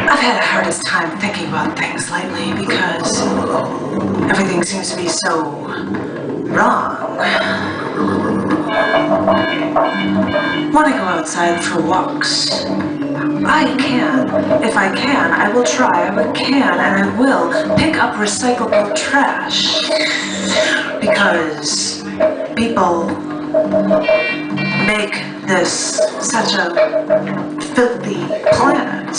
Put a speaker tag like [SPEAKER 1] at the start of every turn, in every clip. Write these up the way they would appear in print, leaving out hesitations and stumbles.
[SPEAKER 1] I've had the hardest time thinking about things lately because everything seems to be so wrong. When I go outside for walks, I can. If I can, I will try. I can, and I will pick up recyclable trash. Because people make this such a filthy planet.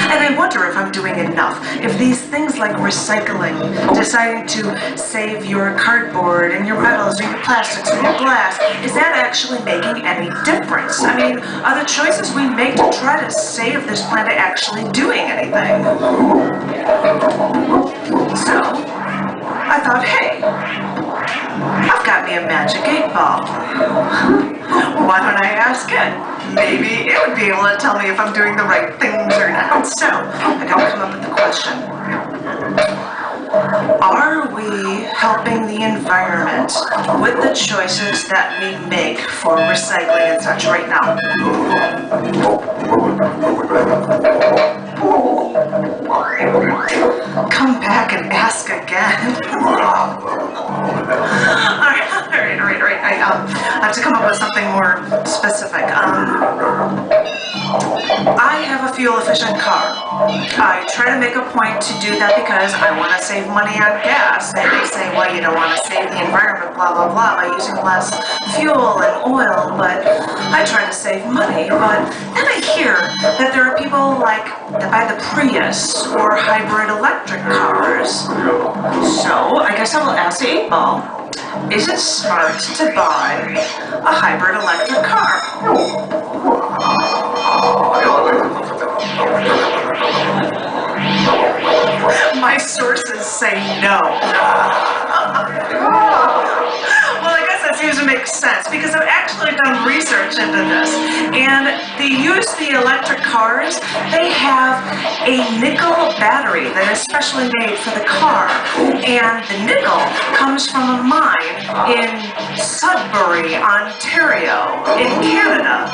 [SPEAKER 1] And I wonder if I'm doing enough. If these things like recycling, deciding to save your cardboard and your metals and your plastics and your glass, is that actually making any difference? I mean, are the choices we make to try to save this planet actually doing anything? So, I thought, hey, I've got me a magic 8-ball. Why don't I ask it? Maybe it would be able to tell me if I'm doing the right things or not. So, I gotta come up with the question. Are we helping the environment with the choices that we make for recycling and such right now? Come back and ask again. Alright. I have to come up with something more specific. I have a fuel-efficient car. I try to make a point to do that because I want to save money on gas. And they say, well, you don't want to save the environment, blah, blah, blah, by using less fuel and oil. But I try to save money. But then I hear that there are people that buy the Prius or hybrid electric cars. So I guess I will ask the 8-ball. Is it smart to buy a hybrid electric car? My sources say no. Well, I guess that seems to make sense because I've actually done research into this. And they use the electric cars. They have a nickel battery that is specially made for the car. And the nickel comes from a mine in Sudbury, Ontario, in Canada.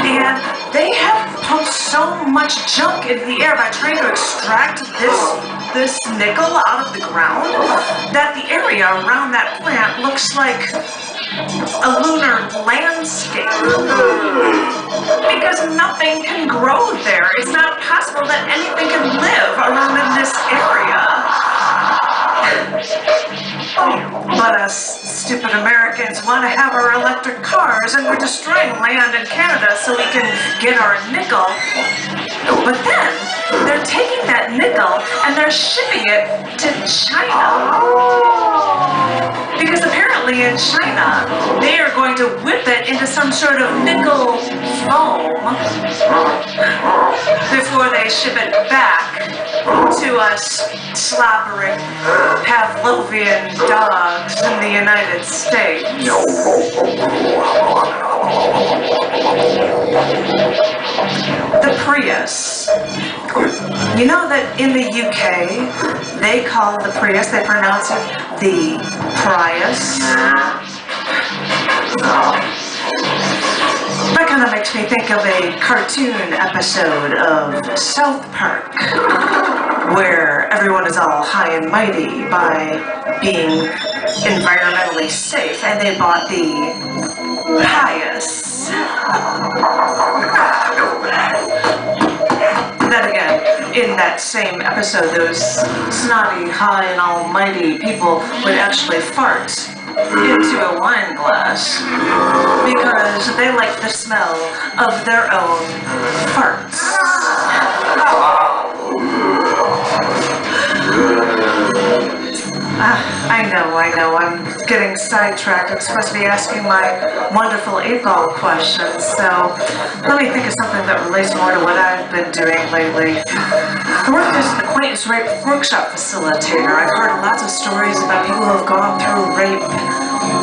[SPEAKER 1] And they have pumped so much junk into the air by trying to extract this nickel out of the ground that the area around that plant looks like a lunar landscape. Because nothing can grow there. It's not possible that anything can live around in this area. But us stupid Americans want to have our electric cars, and we're destroying land in Canada so we can get our nickel. But then they're taking that nickel and they're shipping it to China. Because apparently in China, they are going to whip it into some sort of nickel foam before they ship it back to us slobbering Pavlovian dogs in the United States. The Prius. You know that in the UK, they call the Prius, they pronounce it the Prius. That kind of makes me think of a cartoon episode of South Park, where everyone is all high and mighty by being environmentally safe, and they bought the Prius. Then again, in that same episode, those snotty, high and almighty people would actually fart into a wine glass because they like the smell of their own farts. I know, I'm getting sidetracked. I'm supposed to be asking my wonderful 8-ball questions, so let me think of something that relates more to what I've been doing lately. I work as an acquaintance rape workshop facilitator. I've heard lots of stories about people who have gone through rape.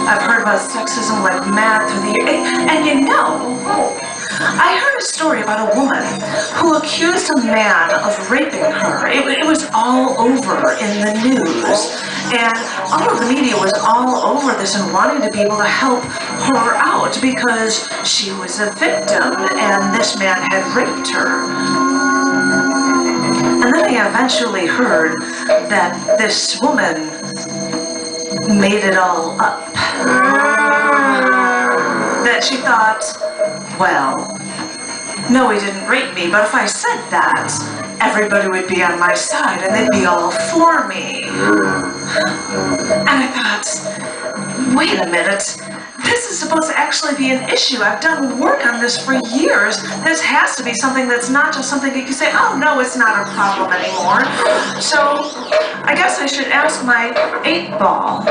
[SPEAKER 1] I've heard about sexism like mad through the year. And you know, I heard a story about a woman who accused a man of raping her. It was all over in the news. And all of the media was all over this and wanting to be able to help her out because she was a victim and this man had raped her. And then I eventually heard that this woman made it all up. That she thought, well, no, he didn't rape me, but if I said that, everybody would be on my side and they'd be all for me. And I thought, wait a minute, this is supposed to actually be an issue. I've done work on this for years. This has to be something that's not just something you can say, oh no, it's not a problem anymore. So I guess I should ask my 8-ball,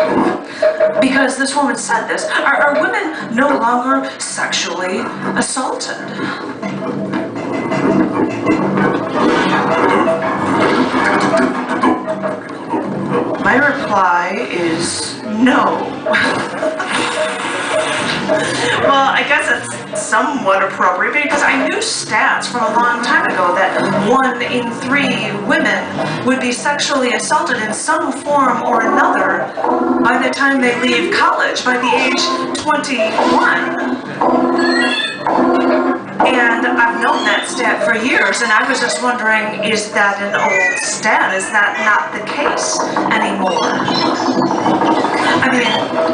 [SPEAKER 1] because this woman said this. Are women no longer sexually assaulted? My reply is no. Well, I guess it's somewhat appropriate because I knew stats from a long time ago that 1 in 3 women would be sexually assaulted in some form or another by the time they leave college, by the age 21. And I've known that stat for years, and I was just wondering, is that an old stat? Is that not the case anymore? I mean,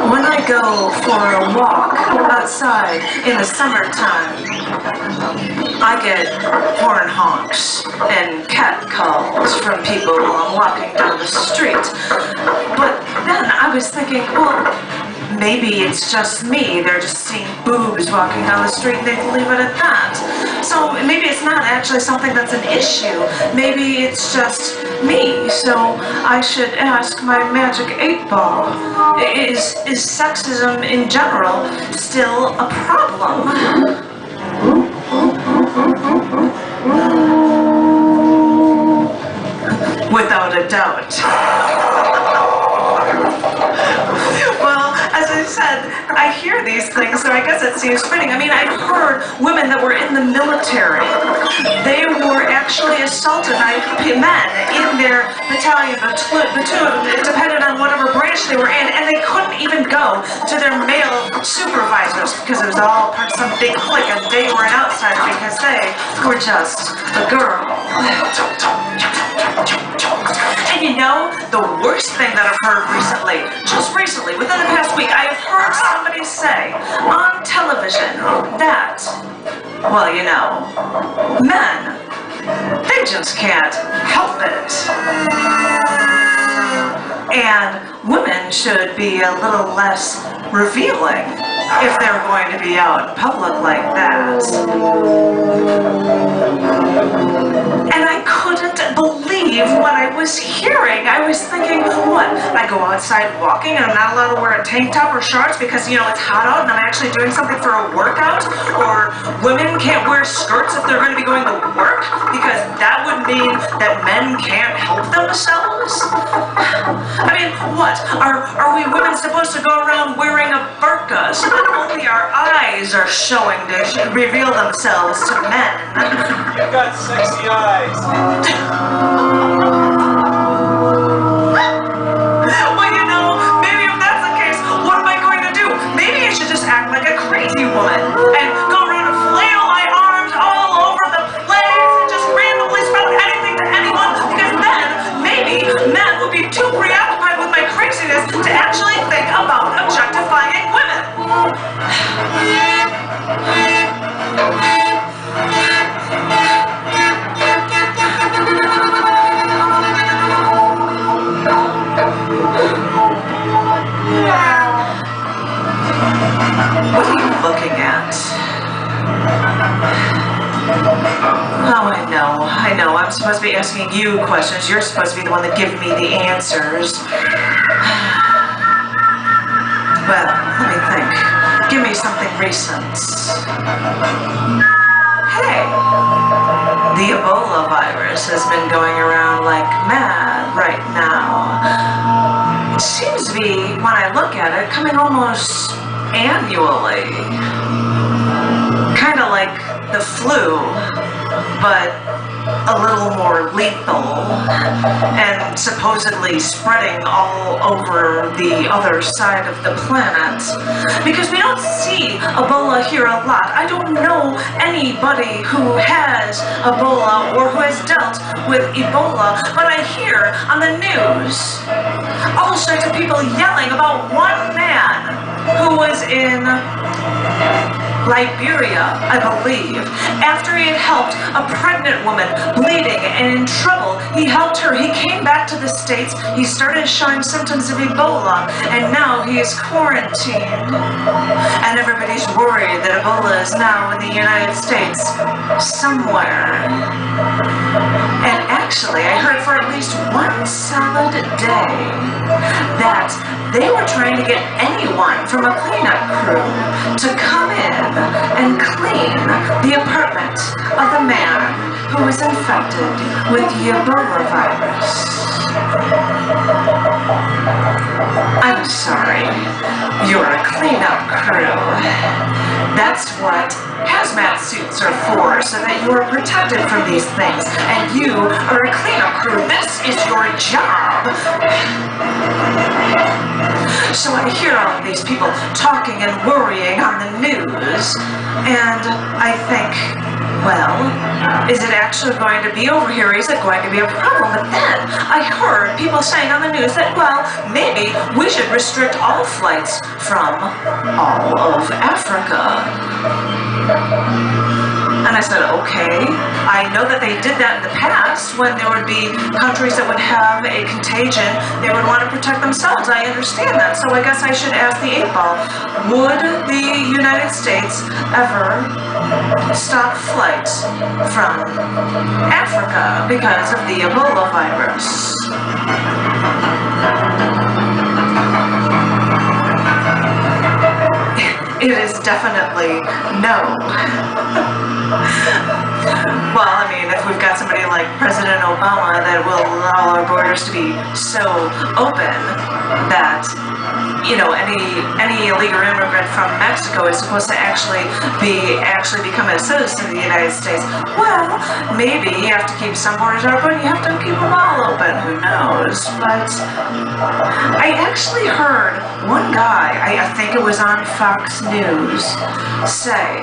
[SPEAKER 1] when I go for a walk outside in the summertime, I get horn honks and cat calls from people while I'm walking down the street. But then I was thinking, well, maybe it's just me. They're just seeing boobs walking down the street and they leave it at that. So maybe it's not actually something that's an issue. Maybe it's just me. So I should ask my magic 8-ball. Is sexism in general still a problem? Without a doubt. Well, as I said, I hear these things, so I guess it seems fitting. I mean, I've heard women that were in the military, they were actually assaulted by men in their battalion, platoon, it depended on whatever branch they were in, and they couldn't even go to their male supervisors because it was all part of some big clique, and they were an outsider because they were just a girl. And you know, the worst thing that I've heard recently, just recently, within the past week, I have heard somebody say on television that, well, you know, men, they just can't help it. And women should be a little less revealing if they're going to be out in public like that. And I couldn't believe what I was hearing. I was thinking, what? I go outside walking and I'm not allowed to wear a tank top or shorts because, you know, it's hot out and I'm actually doing something for a workout? Or women can't wear skirts if they're going to be going to work because that would mean that men can't help themselves? I mean, what? Are we women supposed to go around wearing a burqa so that only our eyes are showing to reveal themselves to men?
[SPEAKER 2] You've got sexy eyes.
[SPEAKER 1] Well, you know, maybe if that's the case, what am I going to do? Maybe I should just act like a crazy woman and go around and flail my arms all over the place and just randomly spout anything to anyone, because then maybe men would be too preoccupied with my craziness to actually think about objectifying women. What are you looking at? Oh, I know. I'm supposed to be asking you questions. You're supposed to be the one that gives me the answers. Well, let me think. Give me something recent. Hey, the Ebola virus has been going around like mad right now. It seems to be, when I look at it, coming almost annually. kind of like the flu, but a little more lethal and supposedly spreading all over the other side of the planet. Because we don't see Ebola here a lot. I don't know anybody who has Ebola or who has dealt with Ebola, but I hear on the news all sorts of people yelling about one man who was in Liberia, I believe, after he had helped a pregnant woman bleeding and in trouble. He helped her. He came back to the States. He started showing symptoms of Ebola, and now he is quarantined. And everybody's worried that Ebola is now in the United States somewhere. And actually, I heard for at least one solid day that they were trying to get anyone from a cleanup crew to come in and clean the apartment of the man who was infected with the Ebola virus. I'm sorry, you're a cleanup crew. That's what hazmat suits are for, so that you are protected from these things. And you are a cleanup crew. This is your job. So I hear all of these people talking and worrying on the news, and I think, well, is it actually going to be over here? Is it going to be a problem? But then I heard people saying on the news that, well, maybe we should restrict all flights from all of Africa. And I said, okay. I know that they did that in the past when there would be countries that would have a contagion. They would want to protect themselves. I understand that. So I guess I should ask the 8-ball, would the United States ever stop flights from Africa because of the Ebola virus? It is definitely no. Well, I mean, if we've got somebody like President Obama that will allow our borders to be so open that, you know, any illegal immigrant from Mexico is supposed to actually become a citizen of the United States. Well, maybe you have to keep some borders open, you have to keep them all open, who knows? But I actually heard one guy, I think it was on Fox News, say,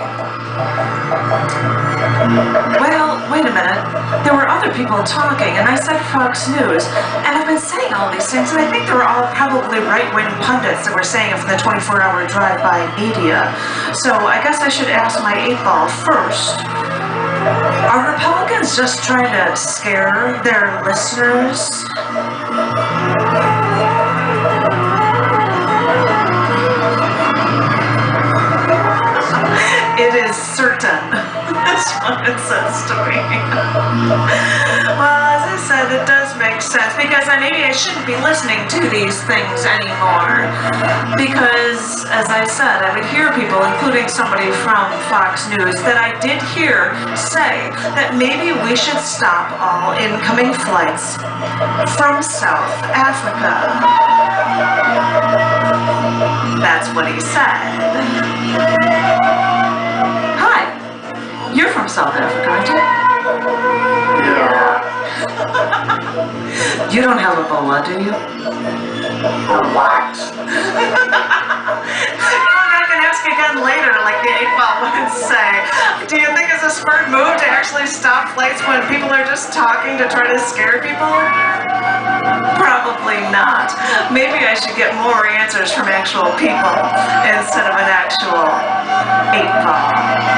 [SPEAKER 1] well, wait a minute, there were other people talking, and I said Fox News, and I've been saying all these things, and I think they were all probably right-wing pundits that were saying it from the 24-hour drive-by media. So I guess I should ask my 8-ball first. Are Republicans just trying to scare their listeners? It is certain. That's what it says to me. Well, as I said, it does make sense, because maybe I shouldn't be listening to these things anymore. Because, as I said, I would hear people, including somebody from Fox News, that I did hear say that maybe we should stop all incoming flights from South Africa. That's what he said. You're from South Africa, aren't you?
[SPEAKER 3] Yeah.
[SPEAKER 1] You don't have Ebola, do you?
[SPEAKER 3] What?
[SPEAKER 1] I can ask again later, like the 8-ball would say. Do you think it's a smart move to actually stop flights when people are just talking to try to scare people? Probably not. Maybe I should get more answers from actual people instead of an actual 8-ball.